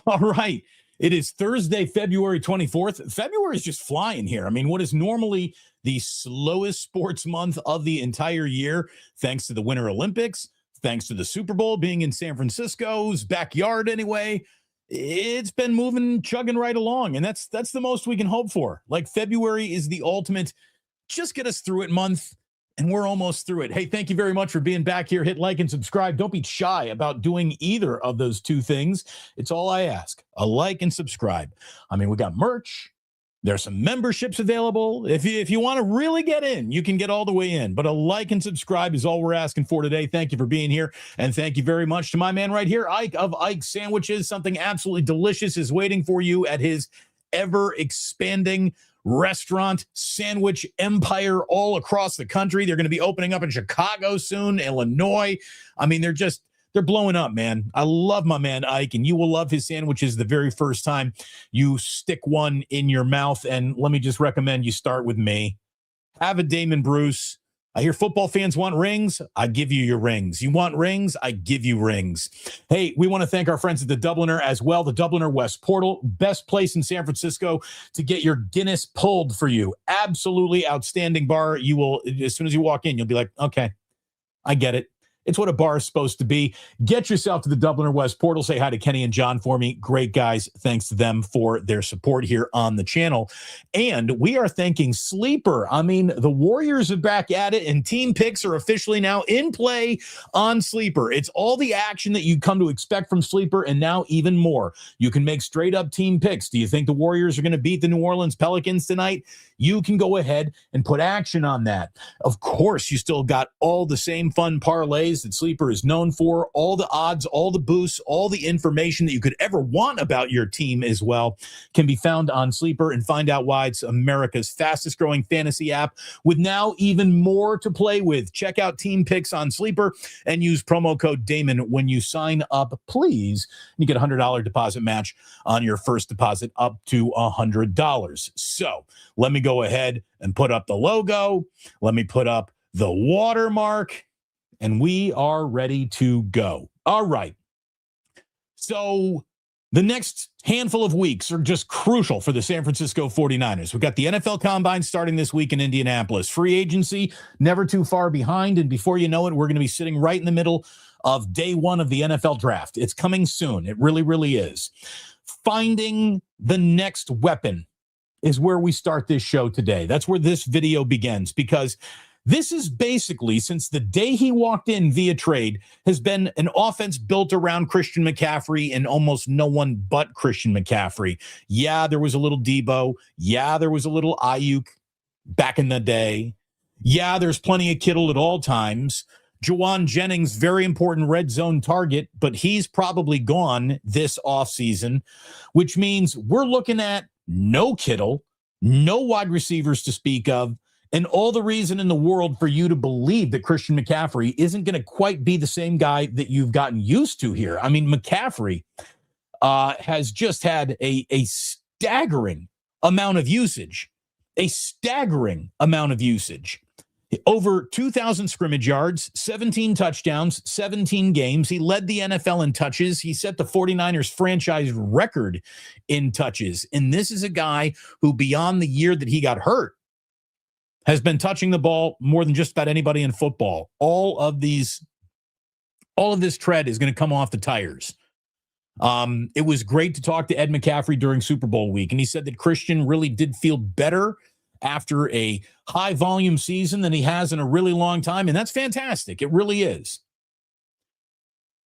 All right. It is Thursday, February 24th. February is just flying here. I mean, what is normally the slowest sports month of the entire year, thanks to the Winter Olympics, thanks to the Super Bowl being in San Francisco's backyard anyway, it's been moving, chugging right along. And that's the most we can hope for. Like, February is the ultimate, just get us through it month. And we're almost through it. Hey, thank you very much for being back here. Hit like and subscribe. Don't be shy about doing either of those two things. It's all I ask. A like and subscribe. I mean, we got merch. There's some memberships available. If you want to really get in, you can get all the way in. But a like and subscribe is all we're asking for today. Thank you for being here. And thank you very much to my man right here, Ike of Ike Sandwiches. Something absolutely delicious is waiting for you at his ever-expanding restaurant sandwich empire all across the country. They're going to be opening up in Chicago soon, Illinois. I mean, they're blowing up, man. I love my man Ike, and you will love his sandwiches the very first time you stick one in your mouth. And let me just recommend you start with me. Have a Damon Bruce. I hear football fans want rings. I give you your rings. You want rings? I give you rings. Hey, we want to thank our friends at the Dubliner as well. The Dubliner West Portal, best place in San Francisco to get your Guinness pulled for you. Absolutely outstanding bar. You will, as soon as you walk in, you'll be like, okay, I get it. It's what a bar is supposed to be. Get yourself to the Dubliner West Portal. Say hi to Kenny and John for me. Great guys. Thanks to them for their support here on the channel. And we are thanking Sleeper. I mean, the Warriors are back at it, and team picks are officially now in play on Sleeper. It's all the action that you come to expect from Sleeper, and now even more. You can make straight up team picks. Do you think the Warriors are going to beat the New Orleans Pelicans tonight? You can go ahead and put action on that. Of course, you still got all the same fun parlays that Sleeper is known for, all the odds, all the boosts, all the information that you could ever want about your team as well can be found on Sleeper, and find out why it's America's fastest growing fantasy app with now even more to play with. Check out Team Picks on Sleeper and use promo code Damon when you sign up, please. You get a $100 deposit match on your first deposit up to $100. So let me go ahead and put up the logo. Let me put up the watermark, and we are ready to go. All right. So the next handful of weeks are just crucial for the San Francisco 49ers. We've got the NFL Combine starting this week in Indianapolis. Free agency, never too far behind. And before you know it, we're going to be sitting right in the middle of day one of the NFL draft. It's coming soon. It really, really is. Finding the next weapon is where we start this show today. That's where this video begins, because this is basically, since the day he walked in via trade, has been an offense built around Christian McCaffrey and almost no one but Christian McCaffrey. Yeah, there was a little Debo. Yeah, there was a little Ayuk back in the day. Yeah, there's plenty of Kittle at all times. Juwan Jennings, very important red zone target, but he's probably gone this offseason, which means we're looking at no Kittle, no wide receivers to speak of, and all the reason in the world for you to believe that Christian McCaffrey isn't going to quite be the same guy that you've gotten used to here. I mean, McCaffrey has just had a staggering amount of usage, Over 2,000 scrimmage yards, 17 touchdowns, 17 games. He led the NFL in touches. He set the 49ers franchise record in touches. And this is a guy who, beyond the year that he got hurt, has been touching the ball more than just about anybody in football. All of this tread is going to come off the tires. It was great to talk to Ed McCaffrey during Super Bowl week, and he said that Christian really did feel better after a high volume season than he has in a really long time. And that's fantastic. It really is.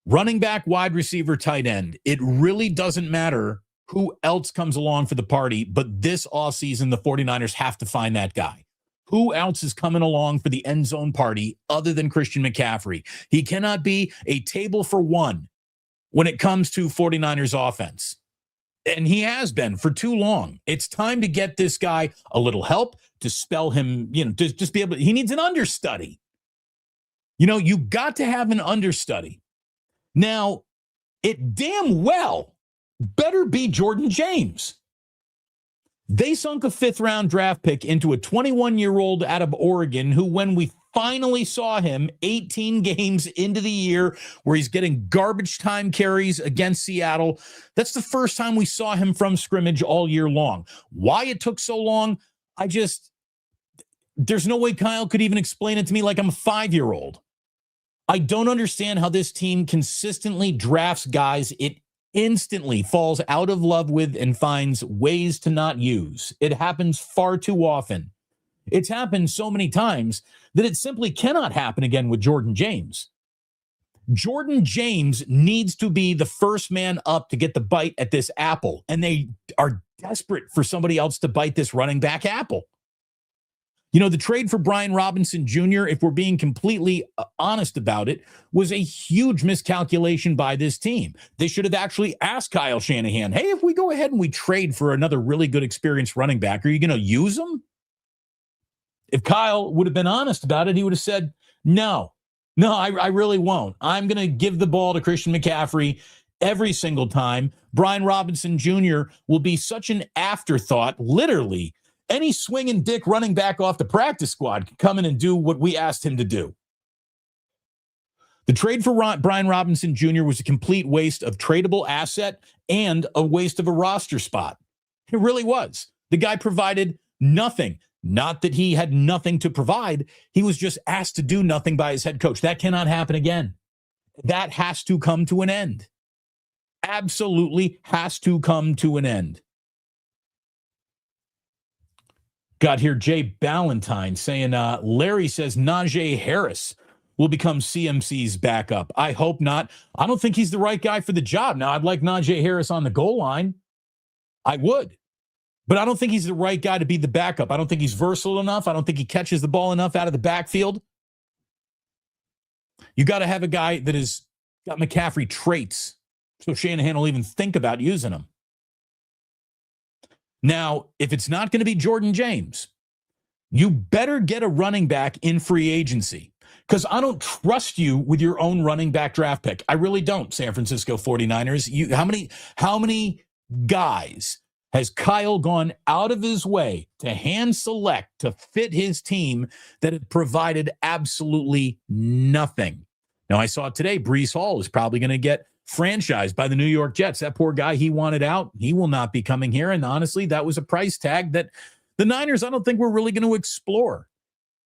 Running back, wide receiver, tight end. It really doesn't matter who else comes along for the party, but this offseason, the 49ers have to find that guy. Who else is coming along for the end zone party other than Christian McCaffrey? He cannot be a table for one when it comes to 49ers offense. And he has been for too long. It's time to get this guy a little help to spell him, to just be able to, he needs an understudy. You got to have an understudy. Now, it damn well better be Jordan James. They sunk a 5th-round draft pick into a 21-year-old out of Oregon who, when we finally saw him 18 games into the year where he's getting garbage time carries against Seattle. That's the first time we saw him from scrimmage all year long. Why it took so long, there's no way Kyle could even explain it to me like I'm a 5-year-old. I don't understand how this team consistently drafts guys it instantly falls out of love with and finds ways to not use. It happens far too often. It's happened so many times that it simply cannot happen again with Jordan James. Jordan James needs to be the first man up to get the bite at this apple, and they are desperate for somebody else to bite this running back apple. You know, the trade for Brian Robinson Jr., if we're being completely honest about it, was a huge miscalculation by this team. They should have actually asked Kyle Shanahan, hey, if we go ahead and we trade for another really good experienced running back, are you going to use him? If Kyle would have been honest about it, he would have said, no, I really won't. I'm going to give the ball to Christian McCaffrey every single time. Brian Robinson Jr. will be such an afterthought, literally. Any swinging dick running back off the practice squad can come in and do what we asked him to do. The trade for Brian Robinson Jr. was a complete waste of tradable asset and a waste of a roster spot. It really was. The guy provided nothing. Not that he had nothing to provide. He was just asked to do nothing by his head coach. That cannot happen again. That has to come to an end. Absolutely has to come to an end. Got here Jay Ballantyne saying, Larry says Najee Harris will become CMC's backup. I hope not. I don't think he's the right guy for the job. Now, I'd like Najee Harris on the goal line. I would. But I don't think he's the right guy to be the backup. I don't think he's versatile enough. I don't think he catches the ball enough out of the backfield. You got to have a guy that has got McCaffrey traits so Shanahan will even think about using him. Now, if it's not going to be Jordan James, you better get a running back in free agency because I don't trust you with your own running back draft pick. I really don't, San Francisco 49ers. How many guys has Kyle gone out of his way to hand select to fit his team that had provided absolutely nothing? Now, I saw today Breece Hall is probably going to get franchised by the New York Jets. That poor guy, he wanted out. He will not be coming here. And honestly, that was a price tag that the Niners, I don't think we're really going to explore.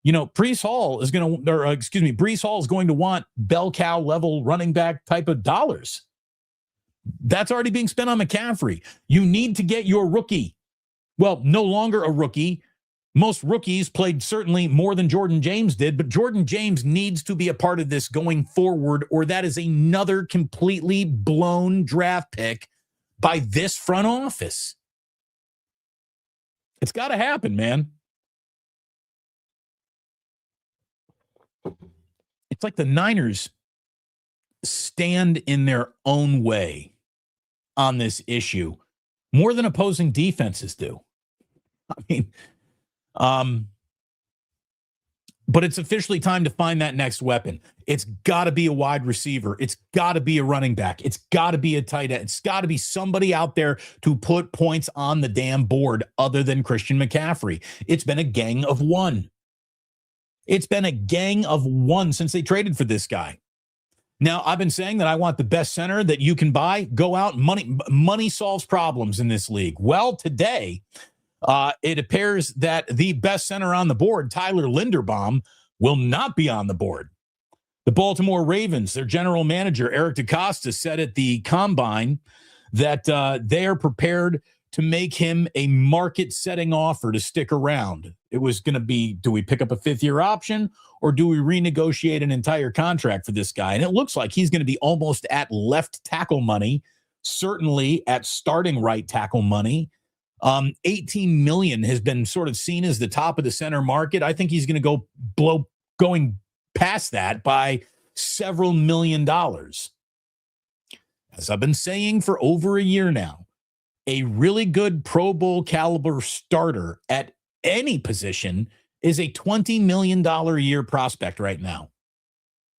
You know, Breece Hall is going to want bell cow level running back type of dollars. That's already being spent on McCaffrey. You need to get your rookie. Well, no longer a rookie. Most rookies played certainly more than Jordan James did, but Jordan James needs to be a part of this going forward, or that is another completely blown draft pick by this front office. It's got to happen, man. It's like the Niners stand in their own way on this issue more than opposing defenses do. I mean, but it's officially time to find that next weapon. It's got to be a wide receiver. It's got to be a running back. It's got to be a tight end. It's got to be somebody out there to put points on the damn board other than Christian McCaffrey. It's been a gang of one. It's been a gang of one since they traded for this guy. Now, I've been saying that I want the best center that you can buy. Go out. Money solves problems in this league. Well, today, it appears that the best center on the board, Tyler Linderbaum, will not be on the board. The Baltimore Ravens, their general manager, Eric DeCosta, said at the Combine that they are prepared to make him a market-setting offer to stick around. It was going to be, do we pick up a fifth-year option or do we renegotiate an entire contract for this guy? And it looks like he's going to be almost at left tackle money, certainly at starting right tackle money. $18 million has been sort of seen as the top of the center market. I think he's going to going past that by several $1 million. As I've been saying for over a year now, a really good Pro Bowl caliber starter at any position is a $20 million a year prospect right now.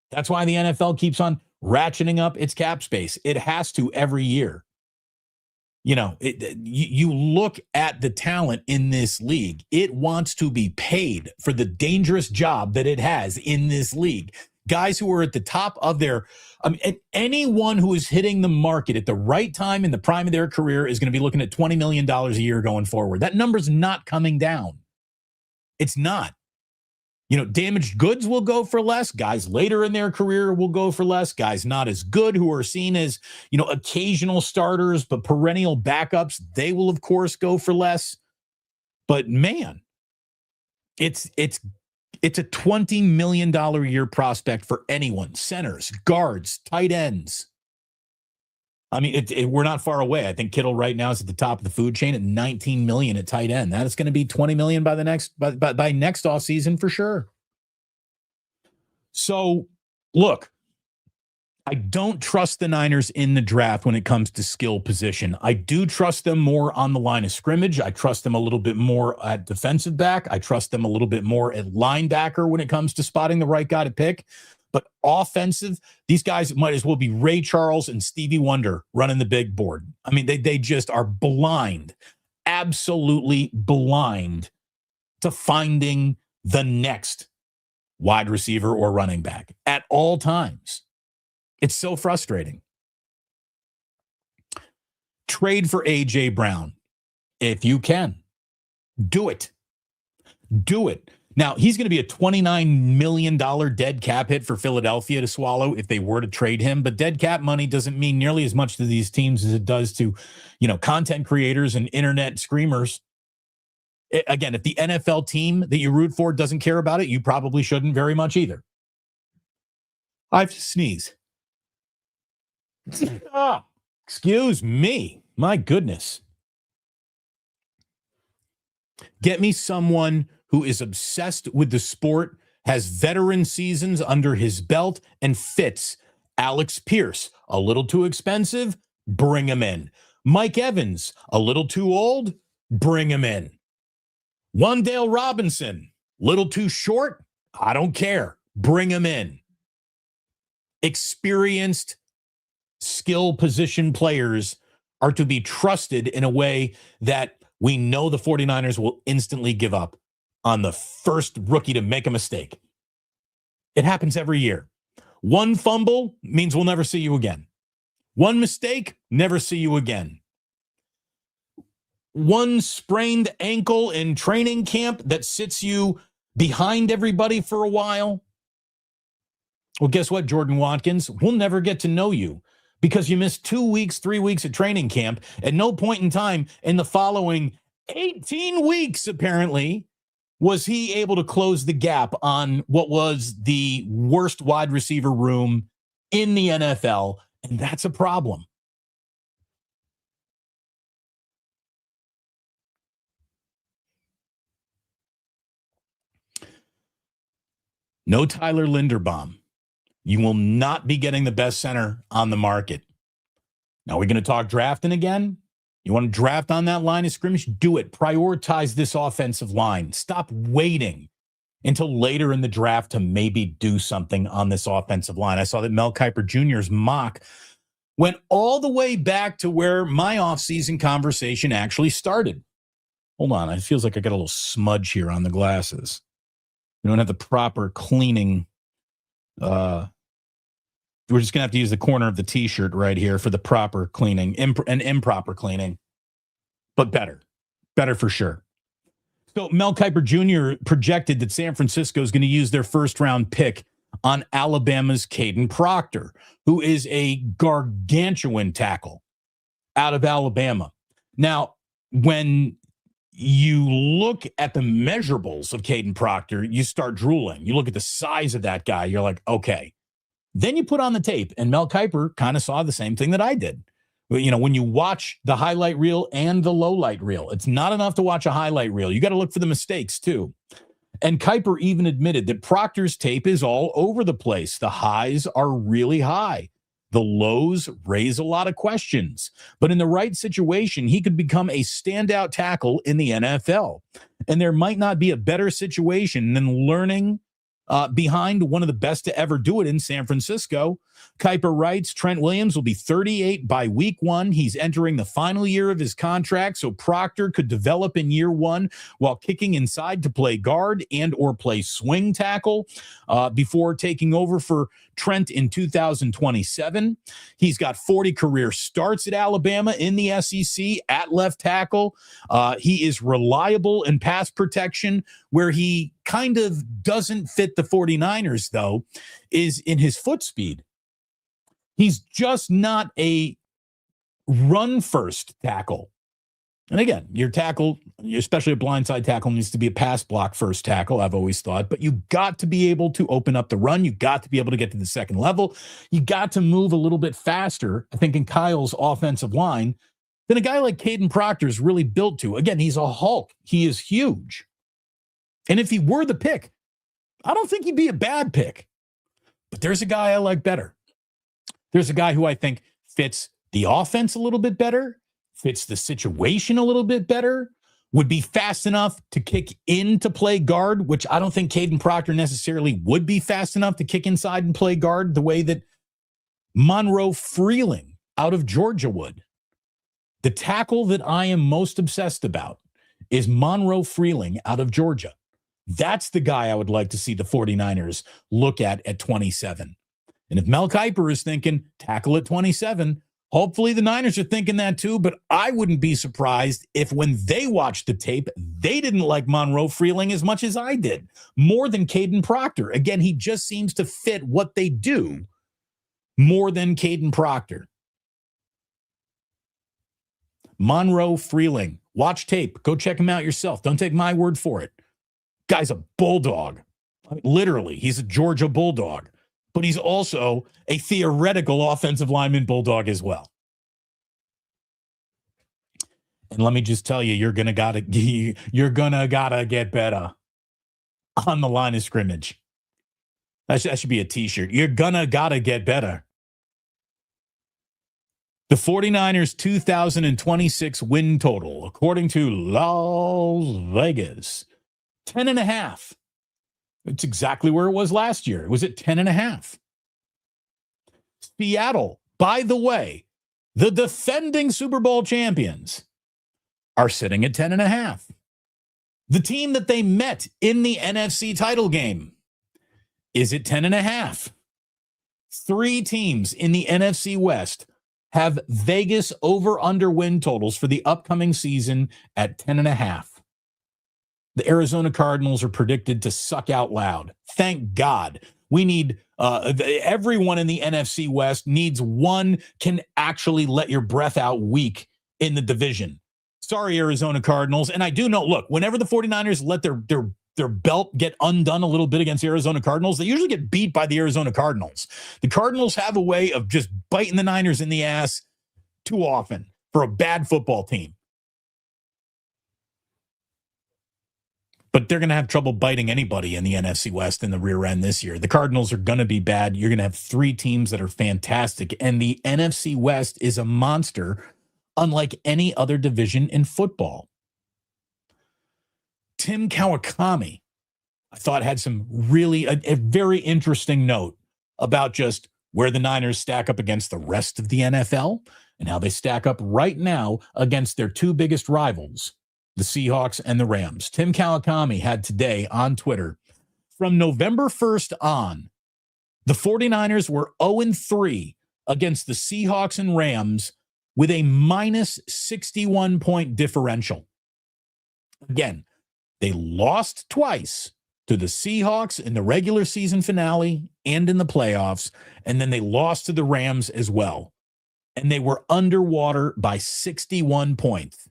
That's why the NFL keeps on ratcheting up its cap space. It has to every year. You look at the talent in this league. It wants to be paid for the dangerous job that it has in this league. Guys who are at the top of their, and anyone who is hitting the market at the right time in the prime of their career is going to be looking at $20 million a year going forward. That number's not coming down. It's not. Damaged goods will go for less. Guys later in their career will go for less. Guys not as good who are seen as, occasional starters, but perennial backups, they will, of course, go for less. But man, it's a $20 million a year prospect for anyone. Centers, guards, tight ends. I mean, we're not far away. I think Kittle right now is at the top of the food chain at $19 million at tight end. That is going to be $20 million by next offseason for sure. So, look, I don't trust the Niners in the draft when it comes to skill position. I do trust them more on the line of scrimmage. I trust them a little bit more at defensive back. I trust them a little bit more at linebacker when it comes to spotting the right guy to pick. But offensive, these guys might as well be Ray Charles and Stevie Wonder running the big board. I mean, they just are blind, absolutely blind to finding the next wide receiver or running back at all times. It's so frustrating. Trade for A.J. Brown. If you can, do it. Do it. Now, he's going to be a $29 million dead cap hit for Philadelphia to swallow if they were to trade him. But dead cap money doesn't mean nearly as much to these teams as it does to, content creators and internet screamers. Again, if the NFL team that you root for doesn't care about it, you probably shouldn't very much either. I have to sneeze. Excuse me. My goodness. Get me someone who is obsessed with the sport, has veteran seasons under his belt, and fits. Alex Pierce, a little too expensive? Bring him in. Mike Evans, a little too old? Bring him in. Wan'Dale Robinson, little too short? I don't care. Bring him in. Experienced skill position players are to be trusted in a way that we know the 49ers will instantly give up on the first rookie to make a mistake. It happens every year. One fumble means we'll never see you again. One mistake, never see you again. One sprained ankle in training camp that sits you behind everybody for a while. Well, guess what, Jordan Watkins? We'll never get to know you because you missed 2 weeks, 3 weeks of training camp. At no point in time in the following 18 weeks, apparently, was he able to close the gap on what was the worst wide receiver room in the NFL? And that's a problem. No Tyler Linderbaum. You will not be getting the best center on the market. Now, we're going to talk drafting again. You want to draft on that line of scrimmage? Do it. Prioritize this offensive line. Stop waiting until later in the draft to maybe do something on this offensive line. I saw that Mel Kiper Jr.'s mock went all the way back to where my offseason conversation actually started. Hold on. It feels like I got a little smudge here on the glasses. We don't have the proper cleaning. We're just going to have to use the corner of the T-shirt right here for the proper cleaning and improper cleaning, but better for sure. So Mel Kiper Jr. projected that San Francisco is going to use their first-round pick on Alabama's Caden Proctor, who is a gargantuan tackle out of Alabama. Now, when you look at the measurables of Caden Proctor, you start drooling. You look at the size of that guy, you're like, okay. Then you put on the tape, and Mel Kiper kind of saw the same thing that I did. When you watch the highlight reel and the low light reel, it's not enough to watch a highlight reel. You got to look for the mistakes too. And Kiper even admitted that Proctor's tape is all over the place. The highs are really high. The lows raise a lot of questions. But in the right situation, he could become a standout tackle in the NFL. And there might not be a better situation than learning behind one of the best to ever do it in San Francisco. Kuiper writes, Trent Williams will be 38 by week 1. He's entering the final year of his contract, so Proctor could develop in year 1 while kicking inside to play guard and or play swing tackle before taking over for Trent in 2027. He's got 40 career starts at Alabama in the SEC at left tackle. He is reliable in pass protection. Where he kind of doesn't fit the 49ers, though, is in his foot speed. He's just not a run-first tackle. And again, your tackle, especially a blindside tackle, needs to be a pass block first tackle, I've always thought. But you got to be able to open up the run. You got to be able to get to the second level. You got to move a little bit faster, I think, in Kyle's offensive line than a guy like Caden Proctor is really built to. Again, he's a Hulk. He is huge. And if he were the pick, I don't think he'd be a bad pick. But there's a guy I like better. There's a guy who I think fits the offense a little bit better, fits the situation a little bit better, would be fast enough to kick in to play guard, which I don't think Caden Proctor necessarily would be fast enough to kick inside and play guard the way that Monroe Freeling out of Georgia would. The tackle that I am most obsessed about is Monroe Freeling out of Georgia. That's the guy I would like to see the 49ers look at 27. And if Mel Kiper is thinking tackle at 27, hopefully the Niners are thinking that too, but I wouldn't be surprised if when they watched the tape, they didn't like Monroe Freeling as much as I did, more than Caden Proctor. Again, he just seems to fit what they do more than Caden Proctor. Monroe Freeling, watch tape. Go check him out yourself. Don't take my word for it. Guy's a bulldog. I mean, literally, he's a Georgia Bulldog. But he's also a theoretical offensive lineman bulldog as well. And let me just tell you, you're gonna gotta get better on the line of scrimmage. That should be a t-shirt. You're gotta get better. The 49ers 2026 win total, according to Las Vegas, 10.5. It's exactly where it was last year. It was at 10.5. Seattle, by the way, the defending Super Bowl champions, are sitting at 10.5. The team that they met in the NFC title game is at 10.5. 3 teams in the NFC West have Vegas over-under win totals for the upcoming season at 10.5. The Arizona Cardinals are predicted to suck out loud. Thank God. We need everyone in the NFC West needs one can actually let your breath out week in the division. Sorry, Arizona Cardinals. And I do know, look, whenever the 49ers let their belt get undone a little bit against Arizona Cardinals, they usually get beat by the Arizona Cardinals. The Cardinals have a way of just biting the Niners in the ass too often for a bad football team. But they're going to have trouble biting anybody in the NFC West in the rear end this year. The Cardinals are going to be bad. You're going to have 3 teams that are fantastic. And the NFC West is a monster unlike any other division in football. Tim Kawakami, I thought, had some really a very interesting note about just where the Niners stack up against the rest of the NFL and how they stack up right now against their 2 biggest rivals, the Seahawks and the Rams. Tim Kawakami had today on Twitter, from November 1st on, the 49ers were 0-3 against the Seahawks and Rams with a minus 61-point differential. Again, they lost twice to the Seahawks in the regular season finale and in the playoffs, and then they lost to the Rams as well. And they were underwater by 61 points.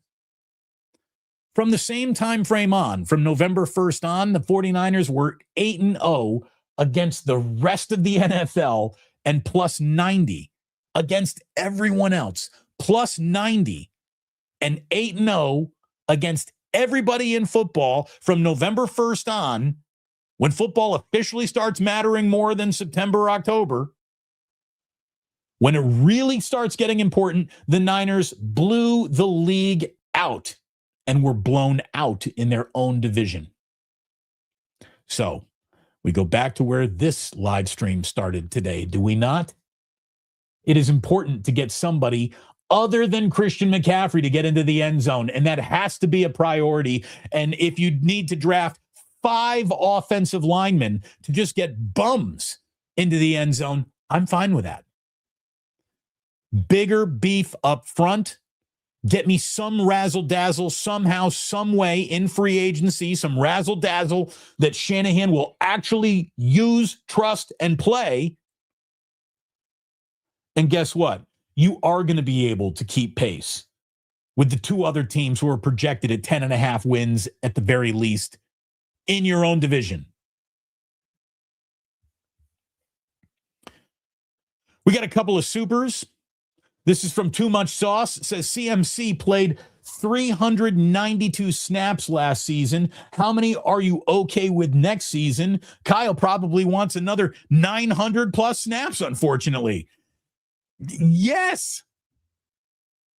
From the same time frame on, from November 1st on, the 49ers were 8-0 against the rest of the NFL and plus 90 against everyone else. Plus 90 and 8-0 against everybody in football from November 1st on, when football officially starts mattering more than September, October. When it really starts getting important, the Niners blew the league out and were blown out in their own division. So We go back to where this live stream started today, do we not? It is important to get somebody other than Christian McCaffrey to get into the end zone, and that has to be a priority. And if you need to draft 5 offensive linemen to just get bums into the end zone, I'm fine with that. Bigger beef up front. Get me some razzle-dazzle somehow, some way in free agency, some razzle-dazzle that Shanahan will actually use, trust, and play. And guess what? You are going to be able to keep pace with the 2 other teams who are projected at 10.5 wins at the very least in your own division. We got a couple of supers. This is from Too Much Sauce. It says CMC played 392 snaps last season. How many are you okay with next season? Kyle probably wants another 900 plus snaps, unfortunately. Yes.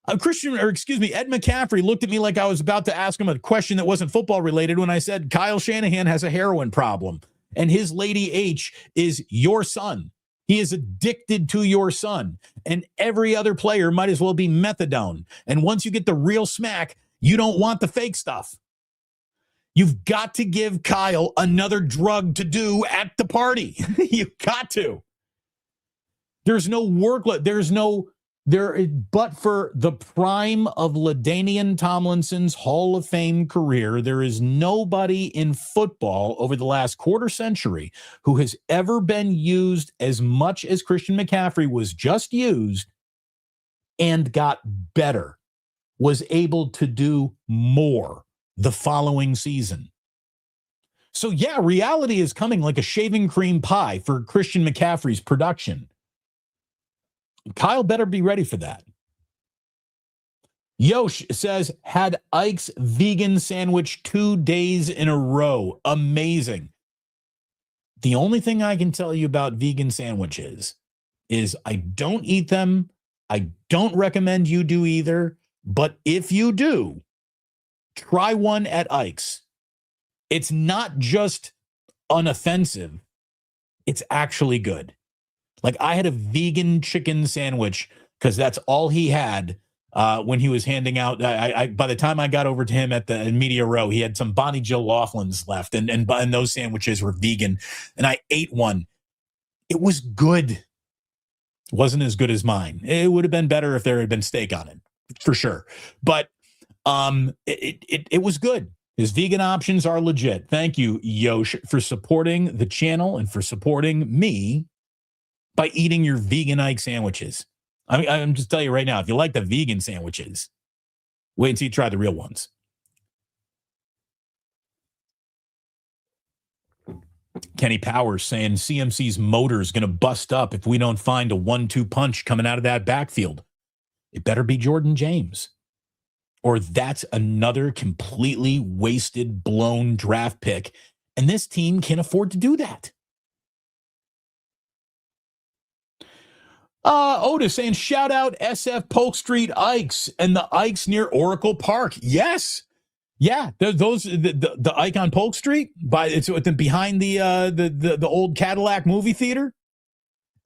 Ed McCaffrey looked at me like I was about to ask him a question that wasn't football related when I said Kyle Shanahan has a heroin problem and his lady H is your son. He is addicted to your son, and every other player might as well be methadone. And once you get the real smack, you don't want the fake stuff. You've got to give Kyle another drug to do at the party. You've got to. There's no workload. But for the prime of LaDainian Tomlinson's Hall of Fame career, there is nobody in football over the last quarter century who has ever been used as much as Christian McCaffrey was just used and got better, was able to do more the following season. So yeah, reality is coming like a shaving cream pie for Christian McCaffrey's production. Kyle better be ready for that. Yosh says, had Ike's vegan sandwich 2 days in a row. Amazing. The only thing I can tell you about vegan sandwiches is I don't eat them. I don't recommend you do either. But if you do, try one at Ike's. It's not just unoffensive. It's actually good. Like I had a vegan chicken sandwich because that's all he had when he was handing out. By the time I got over to him at the Media Row, he had some Bonnie Jill Laughlin's left, and those sandwiches were vegan. And I ate one. It was good. It wasn't as good as mine. It would have been better if there had been steak on it, for sure. But it was good. His vegan options are legit. Thank you, Yosh, for supporting the channel and for supporting me by eating your vegan Ike sandwiches. I'm just telling you right now, if you like the vegan sandwiches, wait until you try the real ones. Kenny Powers saying CMC's motor is going to bust up if we don't find a 1-2 punch coming out of that backfield. It better be Jordan James. Or that's another completely wasted, blown draft pick. And this team can't afford to do that. Otis saying, shout out SF Polk Street Ikes and the Ikes near Oracle Park. Yes. Yeah. The Ike on Polk Street it's behind the old Cadillac movie theater.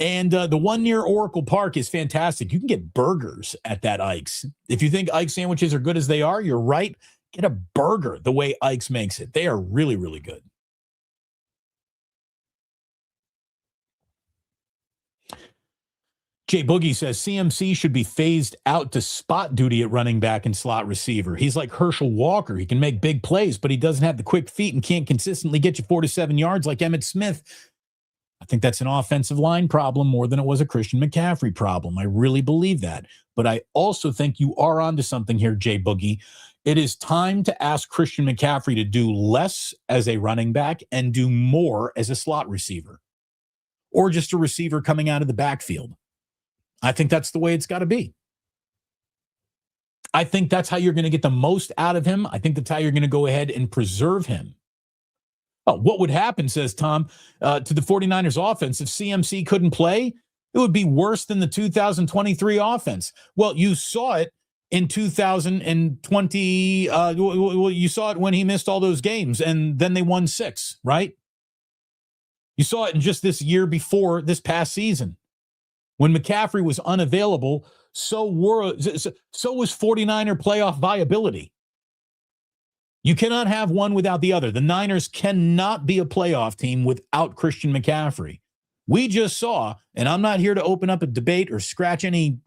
And the one near Oracle Park is fantastic. You can get burgers at that Ike's. If you think Ike sandwiches are good as they are, you're right. Get a burger the way Ike's makes it. They are really, really good. Jay Boogie says CMC should be phased out to spot duty at running back and slot receiver. He's like Herschel Walker. He can make big plays, but he doesn't have the quick feet and can't consistently get you 4 to 7 yards like Emmitt Smith. I think that's an offensive line problem more than it was a Christian McCaffrey problem. I really believe that. But I also think you are onto something here, Jay Boogie. It is time to ask Christian McCaffrey to do less as a running back and do more as a slot receiver or just a receiver coming out of the backfield. I think that's the way it's got to be. I think that's how you're going to get the most out of him. I think that's how you're going to go ahead and preserve him. Oh, what would happen, says Tom, to the 49ers offense if CMC couldn't play? It would be worse than the 2023 offense. Well, you saw it in 2020. You saw it when he missed all those games, and then they won 6, right? You saw it in just this year before this past season. When McCaffrey was unavailable, so was 49er playoff viability. You cannot have one without the other. The Niners cannot be a playoff team without Christian McCaffrey. We just saw, and I'm not here to open up a debate or scratch any,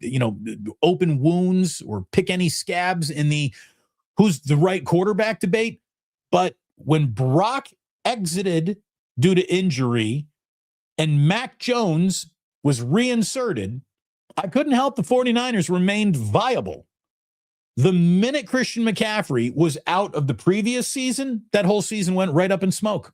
open wounds or pick any scabs in the who's the right quarterback debate. But when Brock exited due to injury and Mac Jones was reinserted, I couldn't help the 49ers remained viable. The minute Christian McCaffrey was out of the previous season, that whole season went right up in smoke.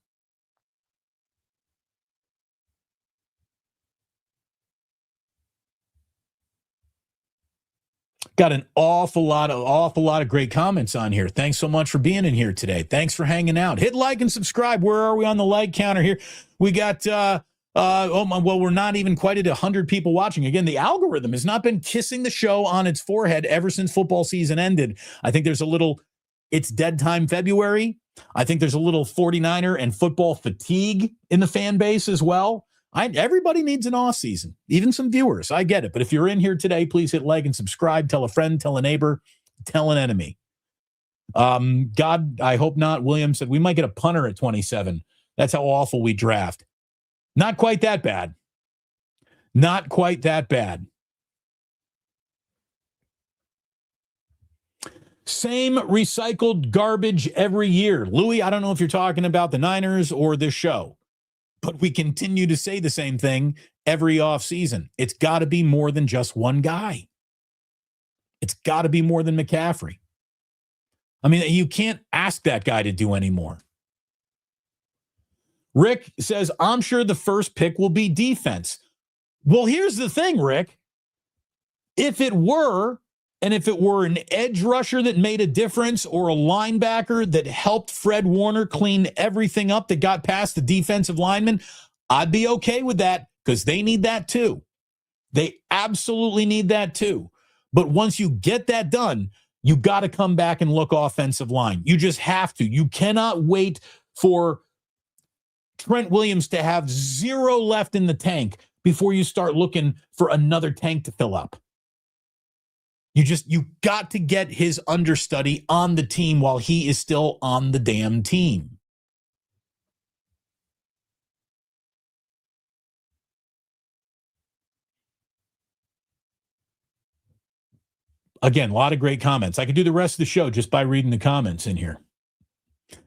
Got an awful lot of great comments on here. Thanks so much for being in here today. Thanks for hanging out. Hit like and subscribe. Where are we on the like counter here? We got, we're not even quite at 100 people watching. Again, the algorithm has not been kissing the show on its forehead ever since football season ended. I think there's it's dead time February. I think there's a little 49er and football fatigue in the fan base as well. Everybody needs an off season, even some viewers. I get it. But if you're in here today, please hit like and subscribe. Tell a friend, tell a neighbor, tell an enemy. God, I hope not. William said we might get a punter at 27. That's how awful we draft. Not quite that bad. Not quite that bad. Same recycled garbage every year. Louis, I don't know if you're talking about the Niners or this show, but we continue to say the same thing every offseason. It's got to be more than just one guy. It's got to be more than McCaffrey. I mean, you can't ask that guy to do any more. Rick says, I'm sure the first pick will be defense. Well, here's the thing, Rick. If it were an edge rusher that made a difference or a linebacker that helped Fred Warner clean everything up that got past the defensive lineman, I'd be okay with that because they need that too. They absolutely need that too. But once you get that done, you got to come back and look offensive line. You just have to. You cannot wait for Trent Williams to have zero left in the tank before you start looking for another tank to fill up. You got to get his understudy on the team while he is still on the damn team. Again, a lot of great comments. I could do the rest of the show just by reading the comments in here.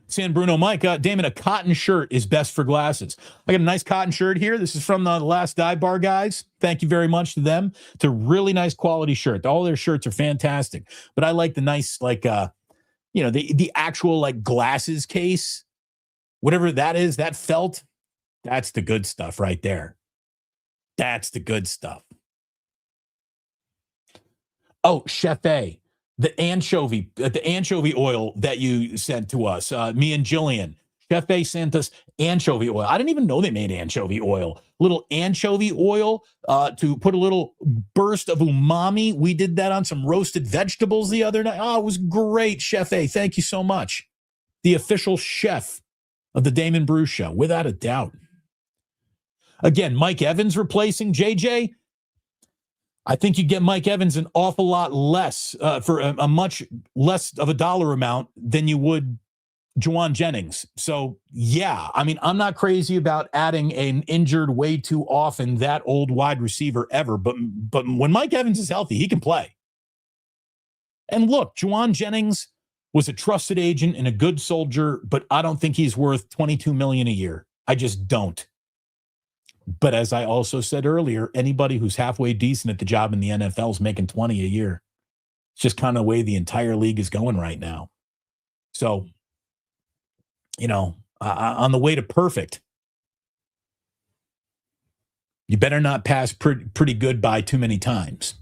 San Bruno Mike, Damon, a cotton shirt is best for glasses. I got a nice cotton shirt here. This is from the Last Dive Bar guys. Thank you very much to them. It's a really nice quality shirt. All their shirts are fantastic. But I like the nice, the actual glasses case, whatever that is, that felt. That's the good stuff right there. That's the good stuff. Oh, Chef A. The anchovy oil that you sent to us, me and Jillian. Chef A sent us anchovy oil. I didn't even know they made anchovy oil. Little anchovy oil to put a little burst of umami. We did that on some roasted vegetables the other night. Oh, it was great, Chef A. Thank you so much. The official chef of the Damon Bruce Show, without a doubt. Again, Mike Evans replacing JJ. I think you get Mike Evans an awful lot less for a much less of a dollar amount than you would Juwan Jennings. So, yeah, I mean, I'm not crazy about adding an injured way too often that old wide receiver ever. But when Mike Evans is healthy, he can play. And look, Juwan Jennings was a trusted agent and a good soldier, but I don't think he's worth $22 million a year. I just don't. But as I also said earlier, anybody who's halfway decent at the job in the NFL is making 20 a year. It's just kind of the way the entire league is going right now. So, on the way to perfect, you better not pass pretty good by too many times.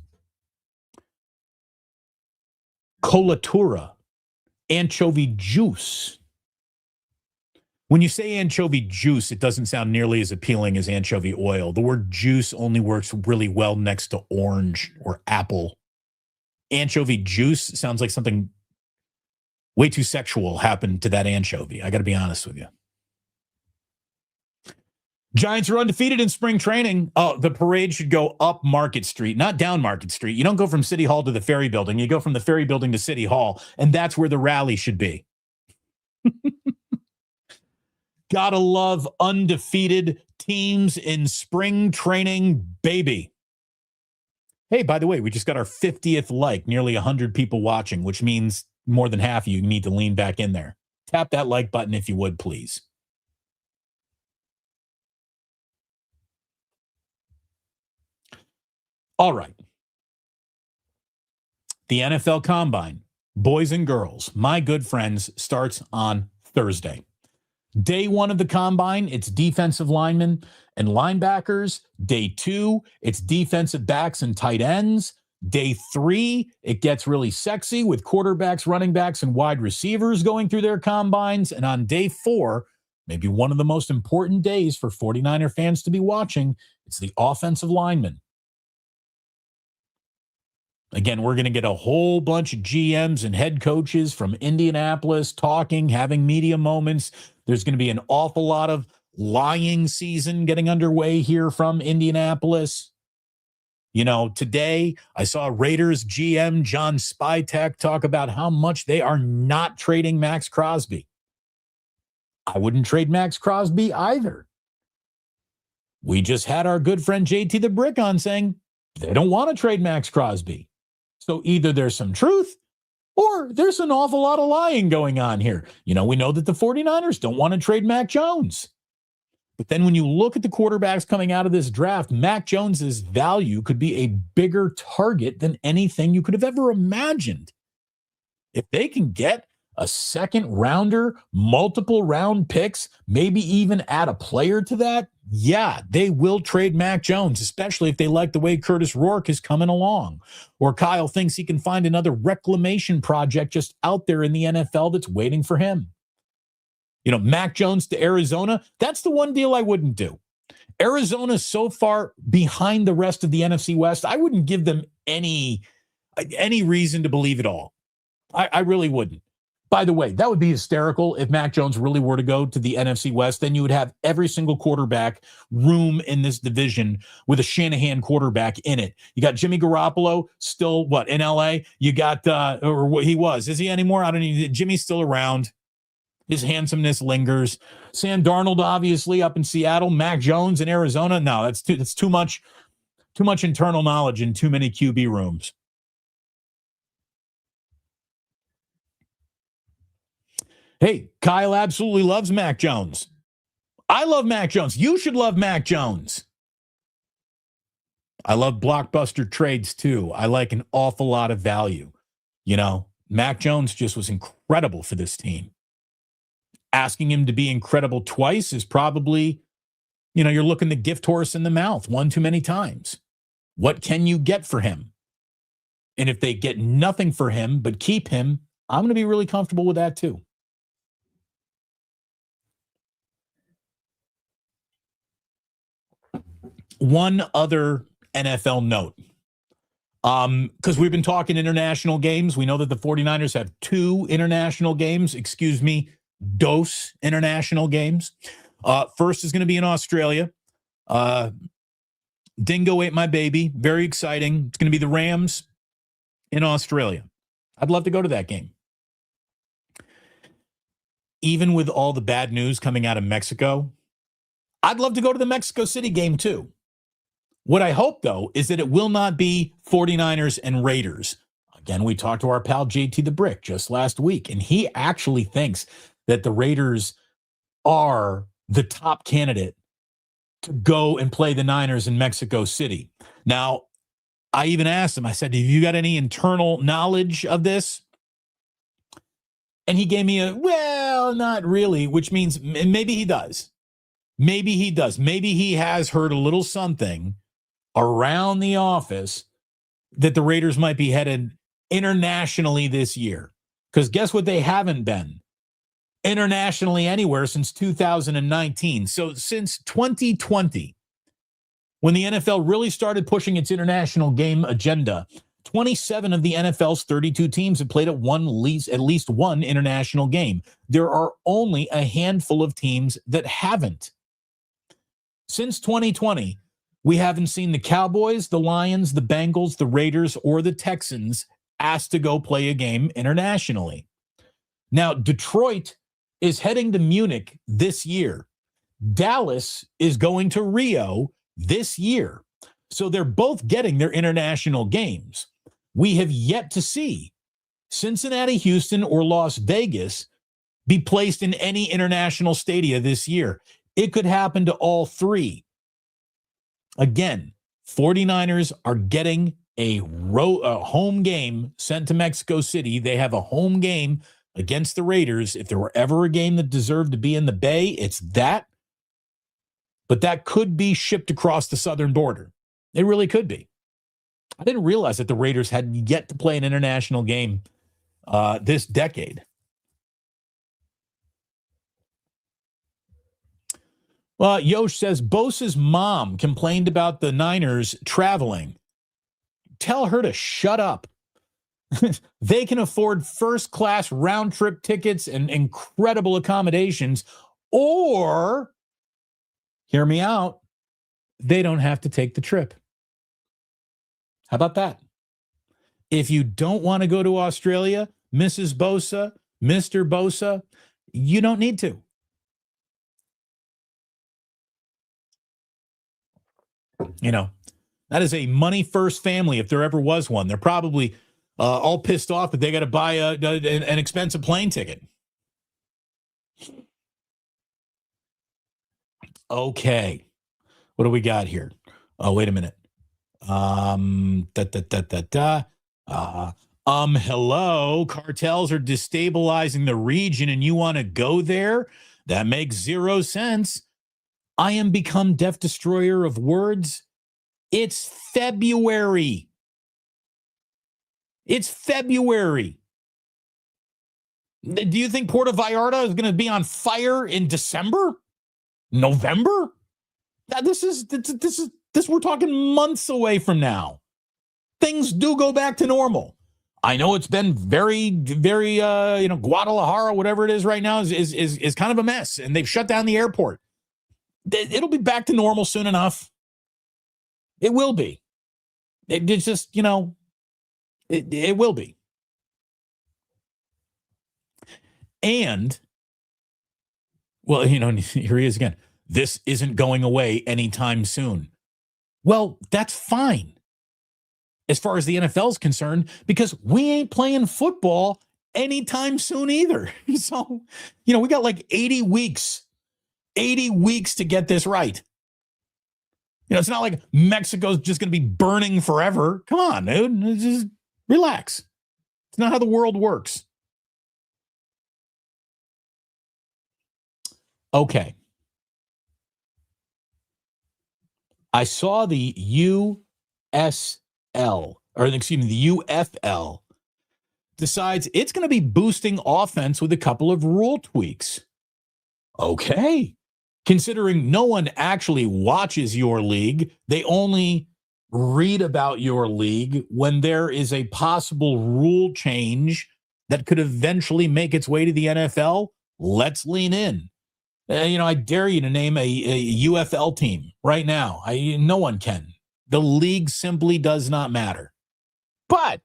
Colatura, anchovy juice. When you say anchovy juice, it doesn't sound nearly as appealing as anchovy oil. The word juice only works really well next to orange or apple. Anchovy juice sounds like something way too sexual happened to that anchovy. I got to be honest with you. Giants are undefeated in spring training. Oh, the parade should go up Market Street, not down Market Street. You don't go from City Hall to the Ferry Building. You go from the Ferry Building to City Hall, and that's where the rally should be. Gotta love undefeated teams in spring training, baby. Hey, by the way, we just got our 50th like, nearly 100 people watching, which means more than half of you need to lean back in there. Tap that like button if you would, please. All right. The NFL Combine, boys and girls, my good friends, starts on Thursday. Day one of the Combine, it's defensive linemen and linebackers. Day two, it's defensive backs and tight ends. Day three, it gets really sexy with quarterbacks, running backs, and wide receivers going through their combines. And on day four, maybe one of the most important days for 49er fans to be watching, it's the offensive linemen. Again, we're going to get a whole bunch of GMs and head coaches from Indianapolis talking, having media moments. There's going to be an awful lot of lying season getting underway here from Indianapolis. You know, today I saw Raiders GM John Spytek talk about how much they are not trading Max Crosby. I wouldn't trade Max Crosby either. We just had our good friend JT the Brick on saying they don't want to trade Max Crosby. So either there's some truth or there's an awful lot of lying going on here. You know, we know that the 49ers don't want to trade Mac Jones. But then when you look at the quarterbacks coming out of this draft, Mac Jones's value could be a bigger target than anything you could have ever imagined. If they can get a second rounder, multiple round picks, maybe even add a player to that, yeah, they will trade Mac Jones, especially if they like the way Curtis Rourke is coming along. Or Kyle thinks he can find another reclamation project just out there in the NFL that's waiting for him. You know, Mac Jones to Arizona, that's the one deal I wouldn't do. Arizona's so far behind the rest of the NFC West, I wouldn't give them any reason to believe it all. I really wouldn't. By the way, that would be hysterical if Mac Jones really were to go to the NFC West. Then you would have every single quarterback room in this division with a Shanahan quarterback in it. You got Jimmy Garoppolo still, in LA? You got, or what he was. Is he anymore? I don't know. Jimmy's still around. His handsomeness lingers. Sam Darnold, obviously, up in Seattle. Mac Jones in Arizona. No, that's too much internal knowledge in too many QB rooms. Hey, Kyle absolutely loves Mac Jones. I love Mac Jones. You should love Mac Jones. I love blockbuster trades too. I like an awful lot of value. You know, Mac Jones just was incredible for this team. Asking him to be incredible twice is probably, you're looking the gift horse in the mouth one too many times. What can you get for him? And if they get nothing for him but keep him, I'm going to be really comfortable with that too. One other NFL note, because we've been talking international games. We know that the 49ers have 2 international games, DOS international games. First is going to be in Australia. Dingo ate my baby. Very exciting. It's going to be the Rams in Australia. I'd love to go to that game. Even with all the bad news coming out of Mexico, I'd love to go to the Mexico City game too. What I hope, though, is that it will not be 49ers and Raiders. Again, we talked to our pal JT the Brick just last week, and he actually thinks that the Raiders are the top candidate to go and play the Niners in Mexico City. Now, I even asked him, I said, have you got any internal knowledge of this? And he gave me well, not really, which means maybe he does. Maybe he does. Maybe he has heard a little something around the office that the Raiders might be headed internationally this year. Because guess what they haven't been? Internationally anywhere since 2019. So since 2020, when the NFL really started pushing its international game agenda, 27 of the NFL's 32 teams have played at least one international game. There are only a handful of teams that haven't. Since 2020, we haven't seen the Cowboys, the Lions, the Bengals, the Raiders, or the Texans asked to go play a game internationally. Now, Detroit is heading to Munich this year. Dallas is going to Rio this year. So they're both getting their international games. We have yet to see Cincinnati, Houston, or Las Vegas be placed in any international stadia this year. It could happen to all three. Again, 49ers are getting a home game sent to Mexico City. They have a home game against the Raiders. If there were ever a game that deserved to be in the Bay, it's that. But that could be shipped across the southern border. It really could be. I didn't realize that the Raiders had yet to play an international game this decade. Well, Yosh says Bosa's mom complained about the Niners traveling. Tell her to shut up. They can afford first-class round-trip tickets and incredible accommodations, or, hear me out, they don't have to take the trip. How about that? If you don't want to go to Australia, Mrs. Bosa, Mr. Bosa, you don't need to. You know, that is a money-first family if there ever was one. They're probably all pissed off that they got to buy an expensive plane ticket. Okay. What do we got here? Oh, wait a minute. Hello. Cartels are destabilizing the region and you want to go there? That makes zero sense. I am become death destroyer of words. It's February. It's February. Do you think Puerto Vallarta is going to be on fire in December? November? This we're talking months away from now. Things do go back to normal. I know it's been very, very, Guadalajara, whatever it is right now, is kind of a mess, and they've shut down the airport. It'll be back to normal soon enough. It will be. It's just, it will be. And, well, here he is again. This isn't going away anytime soon. Well, that's fine as far as the NFL is concerned, because we ain't playing football anytime soon either. So, we got like 80 weeks to get this right. It's not like Mexico's just going to be burning forever. Come on, dude. Just relax. It's not how the world works. Okay. I saw the the UFL decides it's going to be boosting offense with a couple of rule tweaks. Okay. Considering no one actually watches your league, they only read about your league when there is a possible rule change that could eventually make its way to the NFL. Let's lean in. I dare you to name a UFL team right now. No one can. The league simply does not matter. But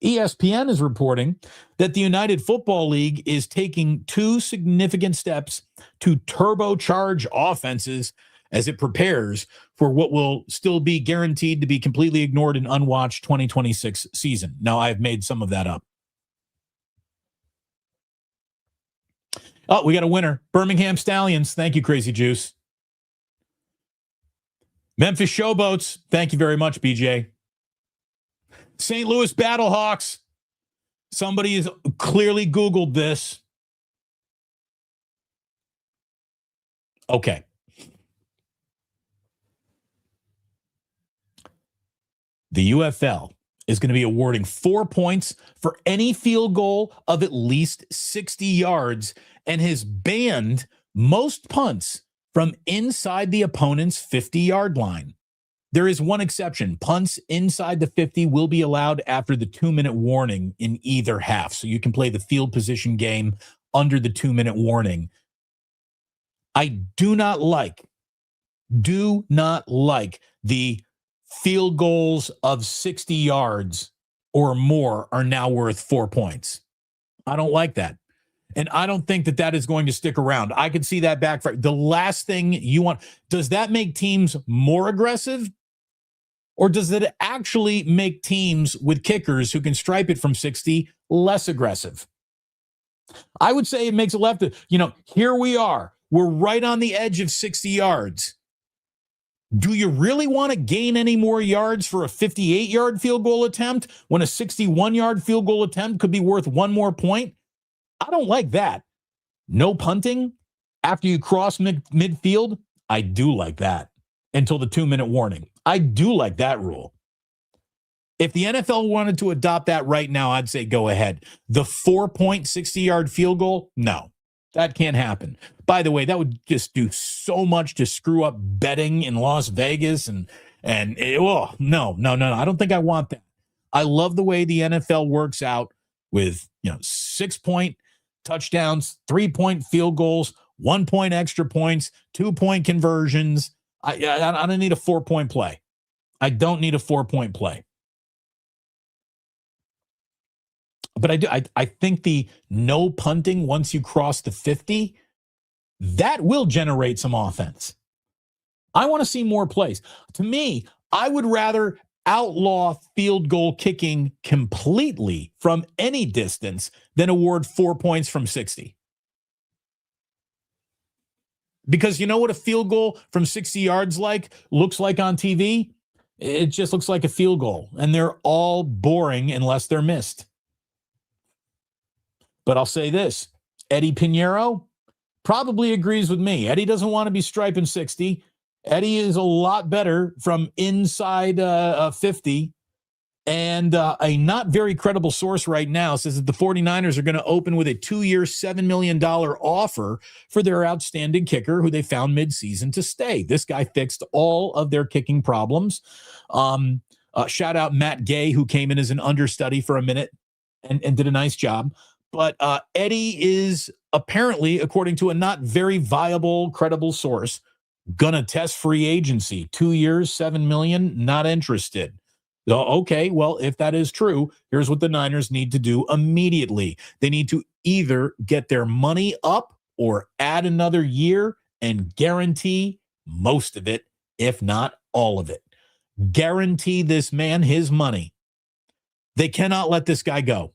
ESPN is reporting that the United Football League is taking two significant steps to turbocharge offenses as it prepares for what will still be guaranteed to be completely ignored and unwatched 2026 season. Now, I've made some of that up. Oh, we got a winner. Birmingham Stallions. Thank you, Crazy Juice. Memphis Showboats. Thank you very much, BJ. St. Louis Battlehawks. Somebody has clearly Googled this. Okay. The UFL is going to be awarding 4 points for any field goal of at least 60 yards and has banned most punts from inside the opponent's 50-yard line. There is one exception. Punts inside the 50 will be allowed after the 2-minute warning in either half. So you can play the field position game under the 2-minute warning. I do not like do not like the field goals of 60 yards or more are now worth 4 points. I don't like that. And I don't think that that is going to stick around. I could see that backfire. The last thing you want, does that make teams more aggressive? Or does it actually make teams with kickers who can stripe it from 60 less aggressive? I would say it makes it left. Here we are. We're right on the edge of 60 yards. Do you really want to gain any more yards for a 58-yard field goal attempt when a 61-yard field goal attempt could be worth one more point? I don't like that. No punting after you cross midfield? I do like that until the 2-minute warning. I do like that rule. If the NFL wanted to adopt that right now, I'd say go ahead. The 4-point 60-yard field goal? No, that can't happen. By the way, that would just do so much to screw up betting in Las Vegas. No. I don't think I want that. I love the way the NFL works out with 6-point touchdowns, 3-point field goals, 1-point extra points, 2-point conversions. I don't need a 4-point play. I don't need a 4-point play. But I think the no punting once you cross the 50, that will generate some offense. I want to see more plays. To me, I would rather outlaw field goal kicking completely from any distance than award 4 points from 60. Because you know what a field goal from 60 yards looks like on TV? It just looks like a field goal, and they're all boring unless they're missed. But I'll say this, Eddie Pinheiro probably agrees with me. Eddie doesn't want to be striping 60. Eddie is a lot better from inside 50. And a not very credible source right now says that the 49ers are going to open with a 2-year, $7 million offer for their outstanding kicker who they found midseason to stay. This guy fixed all of their kicking problems. Shout out Matt Gay, who came in as an understudy for a minute and did a nice job. But Eddie is apparently, according to a not very viable, credible source, going to test free agency. 2 years, $7 million, not interested. Okay, well, if that is true, here's what the Niners need to do immediately. They need to either get their money up or add another year and guarantee most of it, if not all of it. Guarantee this man his money. They cannot let this guy go.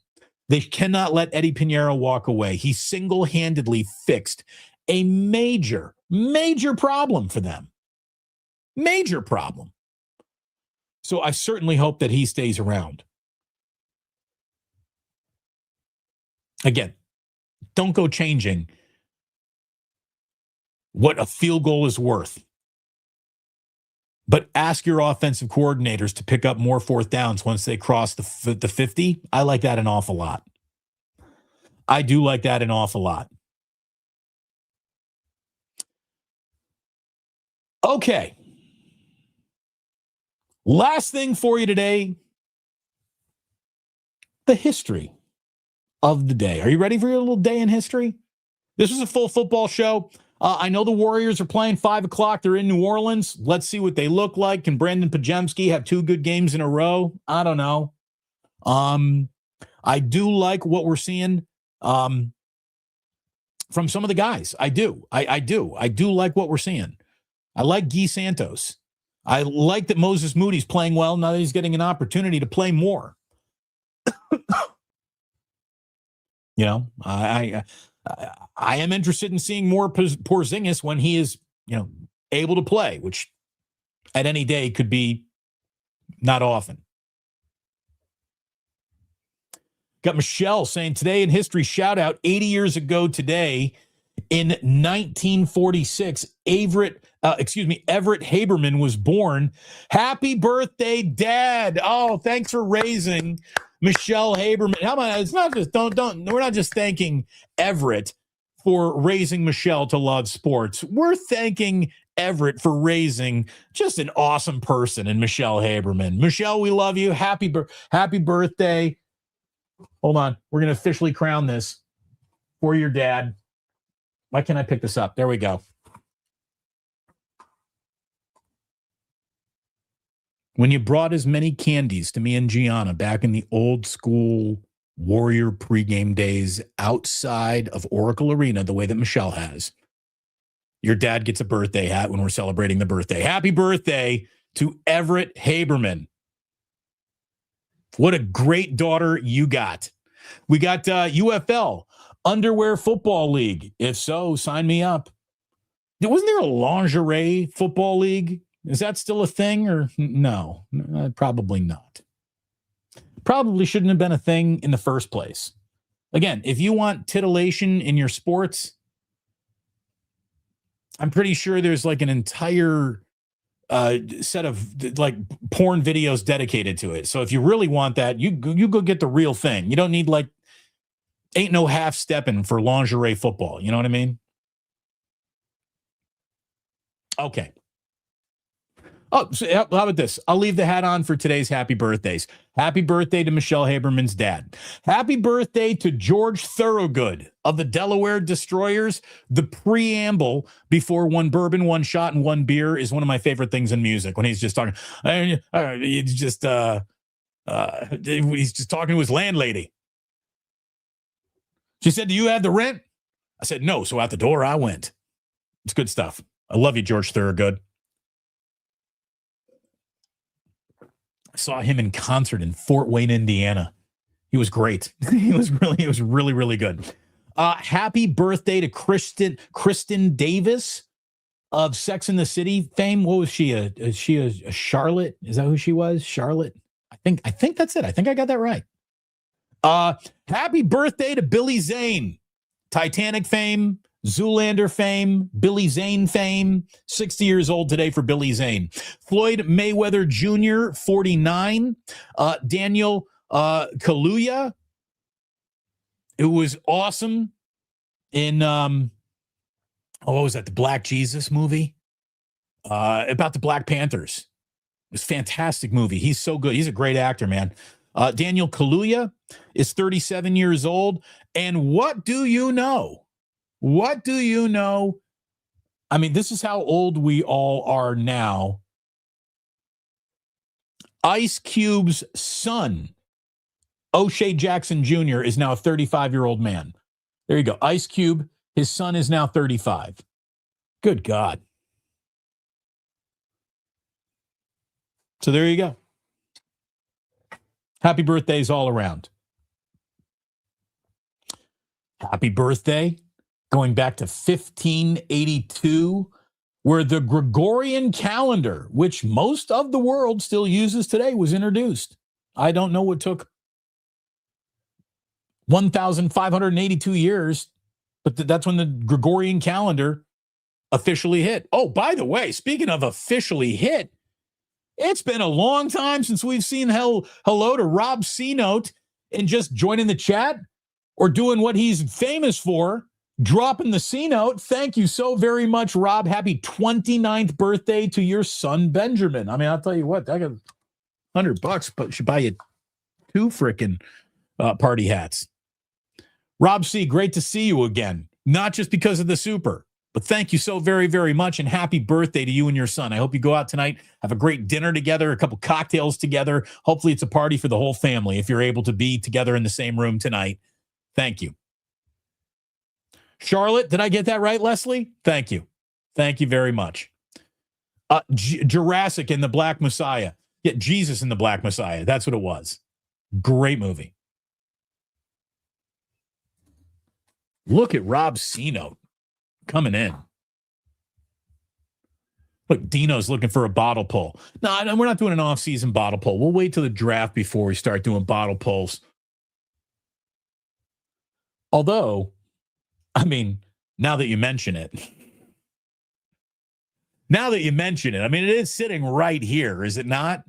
They cannot let Eddie Pinheiro walk away. He single-handedly fixed a major, major problem for them. Major problem. So I certainly hope that he stays around. Again, don't go changing what a field goal is worth. But ask your offensive coordinators to pick up more fourth downs once they cross the 50. I like that an awful lot. I do like that an awful lot. Okay. Last thing for you today, the history of the day. Are you ready for your little day in history? This was a full football show. I know the Warriors are playing 5 o'clock. They're in New Orleans. Let's see what they look like. Can Brandon Pajemski have 2 good games in a row? I don't know. I do like what we're seeing from some of the guys. I do. I do. I do like what we're seeing. I like Guy Santos. I like that Moses Moody's playing well now that he's getting an opportunity to play more. I am interested in seeing more Porzingis when he is, able to play, which at any day could be not often. Got Michelle saying today in history, shout out 80 years ago today in 1946, Everett Haberman was born. Happy birthday, Dad. Oh, thanks for raising Michelle Haberman. How about it's not just we're not just thanking Everett for raising Michelle to love sports. We're thanking Everett for raising just an awesome person in Michelle Haberman. Michelle, we love you. Happy birthday. Hold on. We're going to officially crown this for your dad. Why can't I pick this up? There we go. when you brought as many candies to me and Gianna back in the old school Warrior pregame days outside of Oracle Arena, the way that Michelle has, your dad gets a birthday hat when we're celebrating the birthday. Happy birthday to Everett Haberman. What a great daughter you got. We got UFL, Underwear Football League. If so, sign me up. Wasn't there a lingerie football league? Is that still a thing or no? Probably not. Probably shouldn't have been a thing in the first place. Again, if you want titillation in your sports, I'm pretty sure there's like an entire set of like porn videos dedicated to it. So if you really want that, you go get the real thing. You don't need like, ain't no half stepping for lingerie football. You know what I mean? Okay. Oh, so how about this? I'll leave the hat on for today's happy birthdays. Happy birthday to Michelle Haberman's dad. Happy birthday to George Thorogood of the Delaware Destroyers. The preamble before one bourbon, one shot, and one beer is one of my favorite things in music. When he's just talking, he's just talking to his landlady. She said, "Do you have the rent?" I said, "No." So out the door I went. It's good stuff. I love you, George Thorogood. Saw him in concert in Fort Wayne, Indiana. He was great. He was really, really good. Happy birthday to Kristen Davis of Sex and the City fame. What was she? Is she a Charlotte? Is that who she was? Charlotte? I think that's it. I think I got that right. Happy birthday to Billy Zane, Titanic fame, Zoolander fame, Billy Zane fame. 60 years old today for Billy Zane. Floyd Mayweather Jr., 49. Daniel Kaluuya, who was awesome in, what was that, the Black Jesus movie? About the Black Panthers. It was a fantastic movie. He's so good. He's a great actor, man. Daniel Kaluuya is 37 years old. And what do you know? What do you know? I mean, this is how old we all are now. Ice Cube's son, O'Shea Jackson Jr., is now a 35-year-old man. There you go. Ice Cube, his son is now 35. Good God. So there you go. Happy birthdays all around. Happy birthday. Going back to 1582, where the Gregorian calendar, which most of the world still uses today, was introduced. I don't know what took 1,582 years, but that's when the Gregorian calendar officially hit. Oh, by the way, speaking of officially hit, it's been a long time since we've seen hello to Rob C-Note and just joining the chat or doing what he's famous for, dropping the C-Note. Thank you so very much, Rob. Happy 29th birthday to your son, Benjamin. I mean, I'll tell you what, I got $100, but should buy you 2 freaking party hats. Rob C., great to see you again. Not just because of the super, but thank you so very, very much, and happy birthday to you and your son. I hope you go out tonight, have a great dinner together, a couple cocktails together. Hopefully it's a party for the whole family if you're able to be together in the same room tonight. Thank you. Charlotte, did I get that right, Leslie? Thank you. Thank you very much. Jurassic and the Black Messiah. Yeah, Jesus and the Black Messiah. That's what it was. Great movie. Look at Rob C-Note coming in. Look, Dino's looking for a bottle pull. No, we're not doing an off-season bottle pull. We'll wait till the draft before we start doing bottle pulls. Although, I mean, now that you mention it, I mean, it is sitting right here, is it not?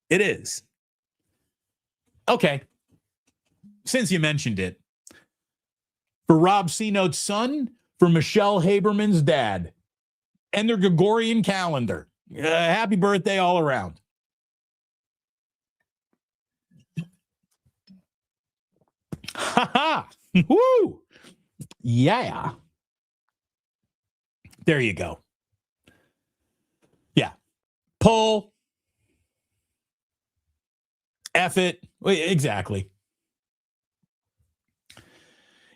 It is. Okay. Since you mentioned it, for Rob C-Note's son, for Michelle Haberman's dad, and their Gregorian calendar. Happy birthday all around. Ha ha! Woo! Yeah. There you go. Yeah. Pull. F it. Exactly.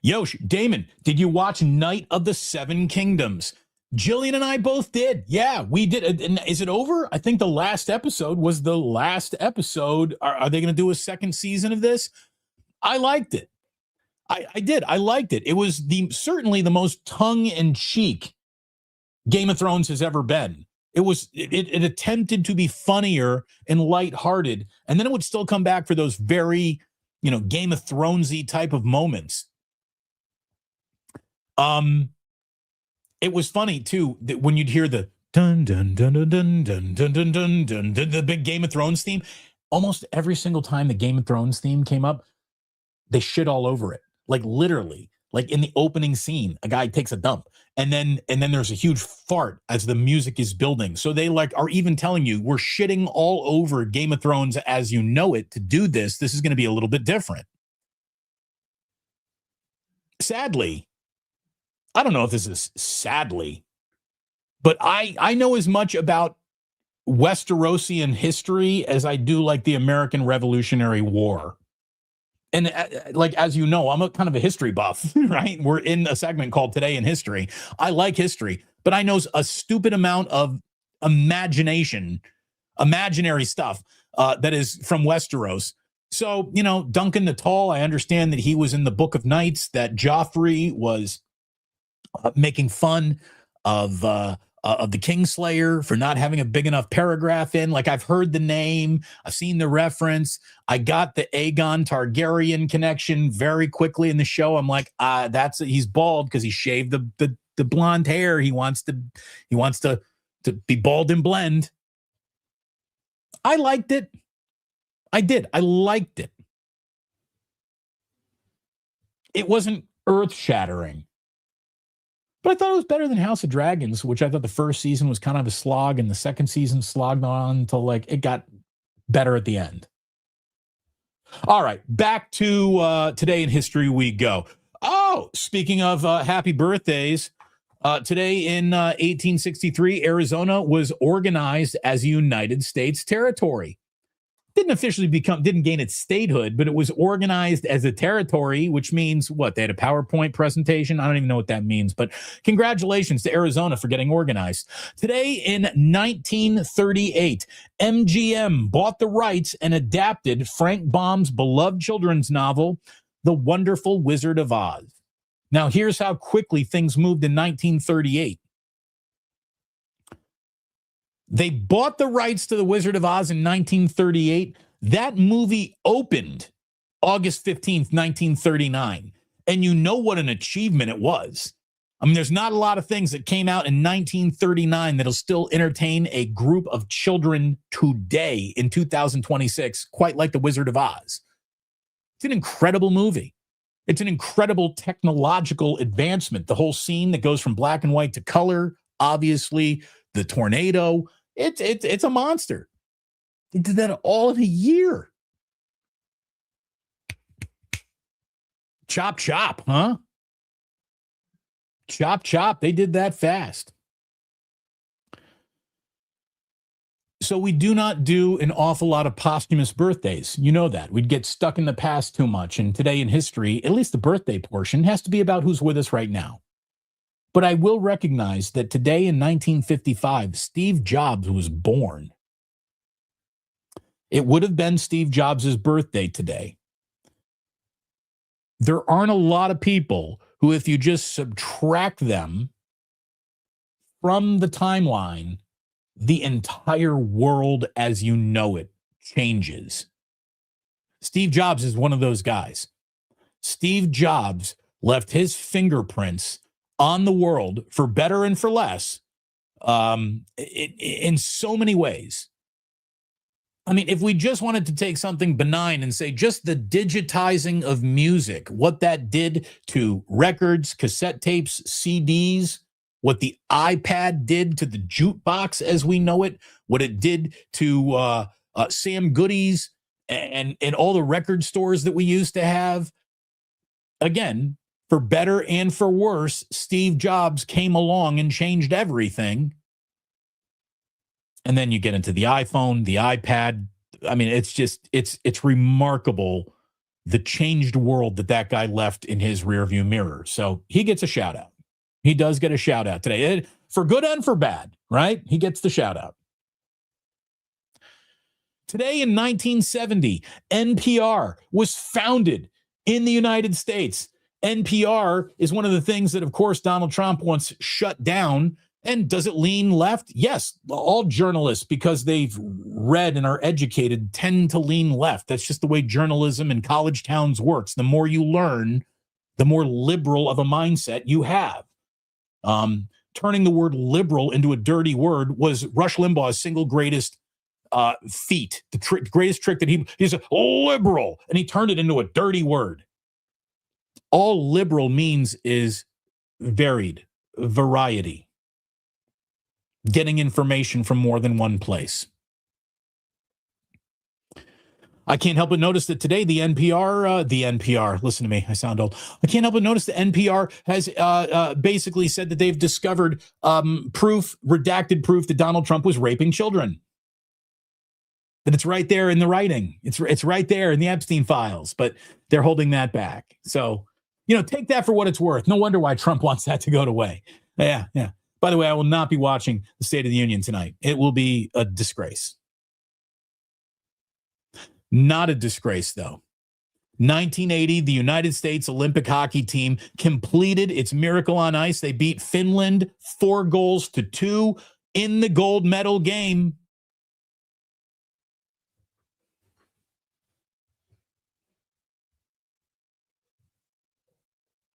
Yosh, Damon, did you watch Night of the Seven Kingdoms? Jillian and I both did. Yeah, we did. And is it over? I think the last episode was the last episode. Are they going to do a second season of this? I liked it. I did. I liked it. It was certainly the most tongue-in-cheek Game of Thrones has ever been. It attempted to be funnier and lighthearted, and then it would still come back for those very, Game of Thronesy type of moments. It was funny too that when you'd hear the dun dun dun dun dun dun dun dun dun dun, the big Game of Thrones theme, almost every single time the Game of Thrones theme came up, they shit all over it. Like literally, like in the opening scene, a guy takes a dump, and then there's a huge fart as the music is building. So they are even telling you, we're shitting all over Game of Thrones as you know it. To do this, this is going to be a little bit different. Sadly, I don't know if this is sadly, but I know as much about Westerosian history as I do like the American Revolutionary War. And as you know, I'm a kind of a history buff, right? We're in a segment called Today in History. I like history, but I know a stupid amount of imaginary stuff that is from Westeros. So, Duncan the Tall, I understand that he was in the Book of Knights, that Joffrey was making fun of the Kingslayer for not having a big enough paragraph in. Like, I've heard the name, I've seen the reference, I got the Aegon Targaryen connection very quickly in the show. I'm like, he's bald because he shaved the blonde hair. He wants to be bald and blend. I liked it. I did. I liked it. It wasn't earth-shattering. But I thought it was better than House of Dragons, which I thought the first season was kind of a slog, and the second season slogged on until it got better at the end. All right, back to Today in History we go. Oh, speaking of happy birthdays, today in 1863, Arizona was organized as a United States territory. Didn't gain its statehood, but it was organized as a territory, which means what? They had a PowerPoint presentation. I don't even know what that means, but congratulations to Arizona for getting organized. Today in 1938, MGM bought the rights and adapted Frank Baum's beloved children's novel, The Wonderful Wizard of Oz. Now, here's how quickly things moved in 1938. They bought the rights to The Wizard of Oz in 1938. That movie opened August 15th, 1939. And you know what an achievement it was. I mean, there's not a lot of things that came out in 1939 that'll still entertain a group of children today in 2026, quite like The Wizard of Oz. It's an incredible movie. It's an incredible technological advancement. The whole scene that goes from black and white to color, obviously, the tornado. It's a monster. They did that all in a year. Chop, chop, huh? Chop, chop. They did that fast. So we do not do an awful lot of posthumous birthdays. You know that. We'd get stuck in the past too much. And Today in History, at least the birthday portion, has to be about who's with us right now. But I will recognize that today in 1955, Steve Jobs was born. It would have been Steve Jobs' birthday today. There aren't a lot of people who, if you just subtract them from the timeline, the entire world as you know it changes. Steve Jobs is one of those guys. Steve Jobs left his fingerprints on the world, for better and for less, in so many ways. I mean, if we just wanted to take something benign and say just the digitizing of music, what that did to records, cassette tapes, CDs, what the iPad did to the jukebox as we know it, what it did to Sam Goody's and all the record stores that we used to have. Again, for better and for worse, Steve Jobs came along and changed everything. And then you get into the iPhone, the iPad, I mean, it's remarkable the changed world that guy left in his rearview mirror. So he gets a shout out. He does get a shout out today, for good and for bad, right? He gets the shout out. Today in 1970, NPR was founded in the United States. NPR is one of the things that, of course, Donald Trump wants shut down. And does it lean left? Yes. All journalists, because they've read and are educated, tend to lean left. That's just the way journalism in college towns works. The more you learn, the more liberal of a mindset you have. Turning the word liberal into a dirty word was Rush Limbaugh's single greatest feat, the greatest trick that he's a liberal, and he turned it into a dirty word. All liberal means is varied, variety, getting information from more than one place. I can't help but notice that today the NPR, listen to me, I sound old. I can't help but notice the NPR has basically said that they've discovered redacted proof that Donald Trump was raping children. That it's right there in the writing. It's right there in the Epstein files, but they're holding that back. So, take that for what it's worth. No wonder why Trump wants that to go away. Yeah. By the way, I will not be watching the State of the Union tonight. It will be a disgrace. Not a disgrace, though. 1980, the United States Olympic hockey team completed its miracle on ice. They beat Finland 4-2 in the gold medal game.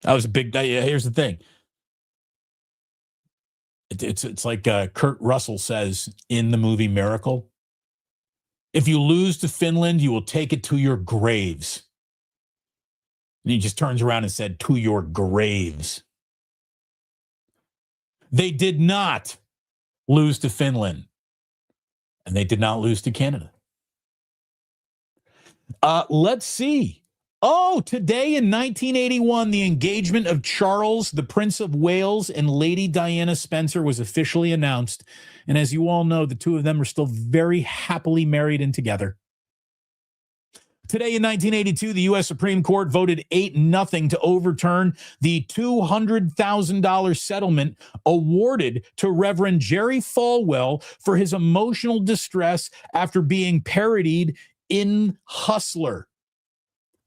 That was a big day. Here's the thing. It's like Kurt Russell says in the movie Miracle. If you lose to Finland, you will take it to your graves. And he just turns around and said, to your graves. They did not lose to Finland. And they did not lose to Canada. Let's see. Oh, today in 1981, the engagement of Charles, the Prince of Wales, and Lady Diana Spencer was officially announced. And as you all know, the two of them are still very happily married and together. Today in 1982, the U.S. Supreme Court voted 8-0 to overturn the $200,000 settlement awarded to Reverend Jerry Falwell for his emotional distress after being parodied in Hustler.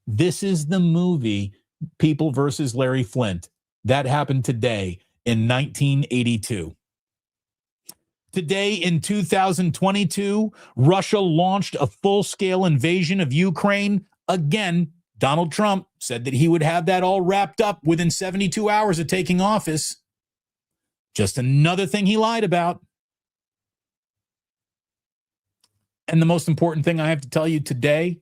This is the movie People versus Larry Flint. That happened today in 1982. Today in 2022, Russia launched a full-scale invasion of Ukraine. Again, Donald Trump said that he would have that all wrapped up within 72 hours of taking office. Just another thing he lied about. And the most important thing I have to tell you today,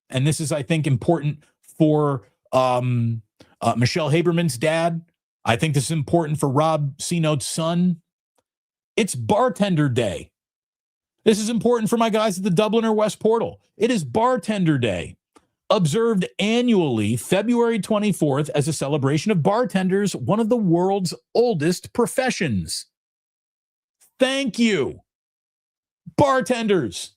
and this is, I think, important for Michelle Haberman's dad. I think this is important for Rob C-Note's son. It's Bartender Day. This is important for my guys at the Dubliner West Portal. It is Bartender Day, observed annually February 24th as a celebration of bartenders, one of the world's oldest professions. Thank you, bartenders.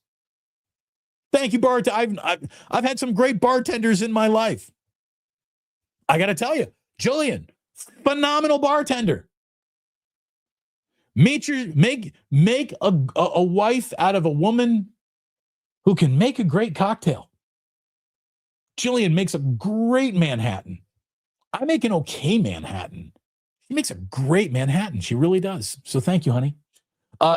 Thank you, I've had some great bartenders in my life. I got to tell you, Jillian, phenomenal bartender. Make a wife out of a woman who can make a great cocktail. Jillian makes a great Manhattan. I make an okay Manhattan. She makes a great Manhattan. She really does. So thank you, honey.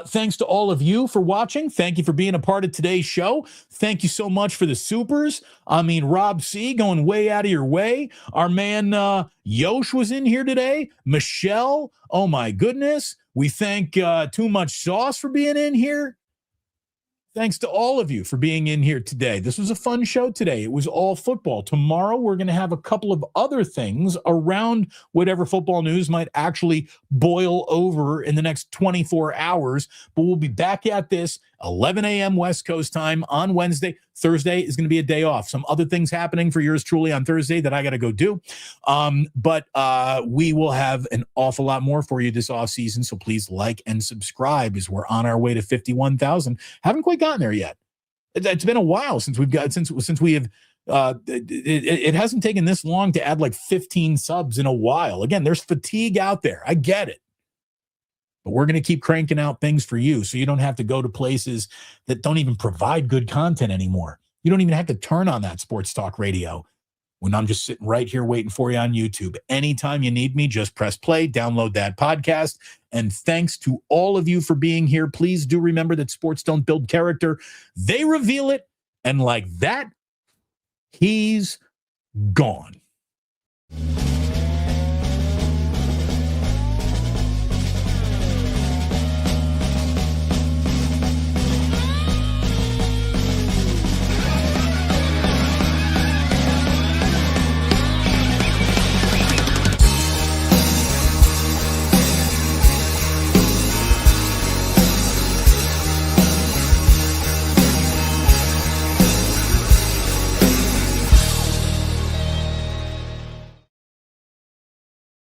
Thanks to all of you for watching. Thank you for being a part of today's show. Thank you so much for the supers. I mean, Rob C. going way out of your way. Our man Yosh was in here today. Michelle, oh my goodness. We thank Too Much Sauce for being in here. Thanks to all of you for being in here today. This was a fun show today. It was all football. Tomorrow, we're going to have a couple of other things around whatever football news might actually boil over in the next 24 hours. But we'll be back at this 11 a.m. West Coast time on Wednesday. Thursday is going to be a day off. Some other things happening for yours truly on Thursday that I got to go do. But we will have an awful lot more for you this off season. So please like and subscribe as we're on our way to 51,000. Haven't quite gotten there yet. It's been a while since we have. It hasn't taken this long to add like 15 subs in a while. Again, there's fatigue out there. I get it. But we're going to keep cranking out things for you so you don't have to go to places that don't even provide good content anymore. You don't even have to turn on that sports talk radio when I'm just sitting right here waiting for you on YouTube. Anytime you need me, just press play, download that podcast. And thanks to all of you for being here. Please do remember that sports don't build character. They reveal it. And like that, he's gone.